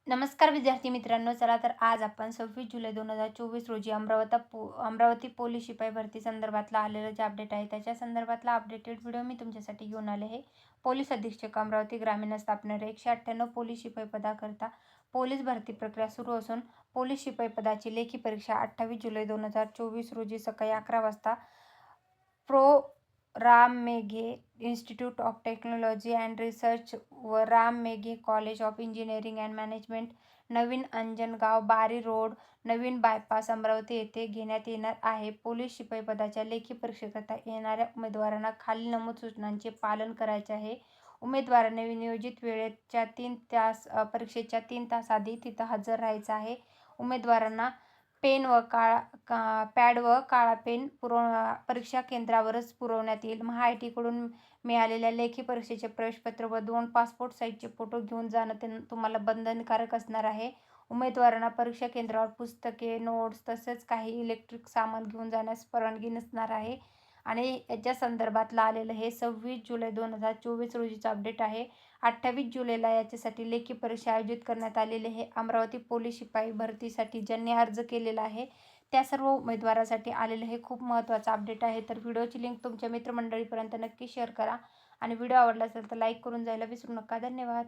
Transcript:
नमस्कार विद्यार्थी मित्रांनो, चला तर आज आपण 26 जुलै 2024 रोजी अमरावती पोलीस शिपाई भरती संदर्भातला आलेलं जे अपडेट आहे त्याच्या संदर्भातला अपडेटेड व्हिडिओ मी तुमच्यासाठी घेऊन आले आहे. पोलीस अधीक्षक अमरावती ग्रामीण स्थापनेर 198 पोलीस शिपाई पदाकरता पोलीस भरती प्रक्रिया सुरू असून पोलीस शिपाई पदाची लेखी परीक्षा 28 जुलै 2024 रोजी सकाळी 11 वाजता Prof Ram Meghe institute of technology and research व Ram Meghe college of engineering and management, नवीन अंजनगाव, बारी रोड, नवीन बायपास, अमरावती येथे घेण्यात येणार आहे. पोलीस शिपाई पदाच्या लेखी परीक्षेकरता येणाऱ्या उमेदवारांना खालील नमूद सूचनांचे पालन करायचे आहे. उमेदवारांनी नियोजित वेळेच्या 3 तास परीक्षेच्या 3 तास आधी तिथं हजर राहायचं आहे. उमेदवारांना पॅड व काळा पेन परीक्षा केंद्रावरच पुरवण्यात येईल. महाआयटीकडून मिळालेल्या लेखी परीक्षेचे प्रवेशपत्र व 2 पासपोर्ट साईजचे फोटो घेऊन जाणं तुम्हाला बंधनकारक असणार आहे. उमेदवारांना परीक्षा केंद्रावर पुस्तके, नोट्स तसेच काही इलेक्ट्रिक सामान घेऊन जाण्यास परवानगी नसणार आहे. आणि याच्या संदर्भातलं आलेलं हे 26 जुलै 2024 रोजीचं अपडेट आहे. 28 जुलैला याच्यासाठी लेखी परीक्षा आयोजित करण्यात आलेली आहे. अमरावती पोलीस शिपाई भरतीसाठी ज्यांनी अर्ज केलेला आहे त्या सर्व उमेदवारांसाठी आलेलं हे खूप महत्त्वाचं अपडेट आहे. तर व्हिडिओची लिंक तुमच्या मित्रमंडळीपर्यंत नक्की शेअर करा आणि व्हिडिओ आवडला असेल तर लाईक करून जायला विसरू नका. धन्यवाद.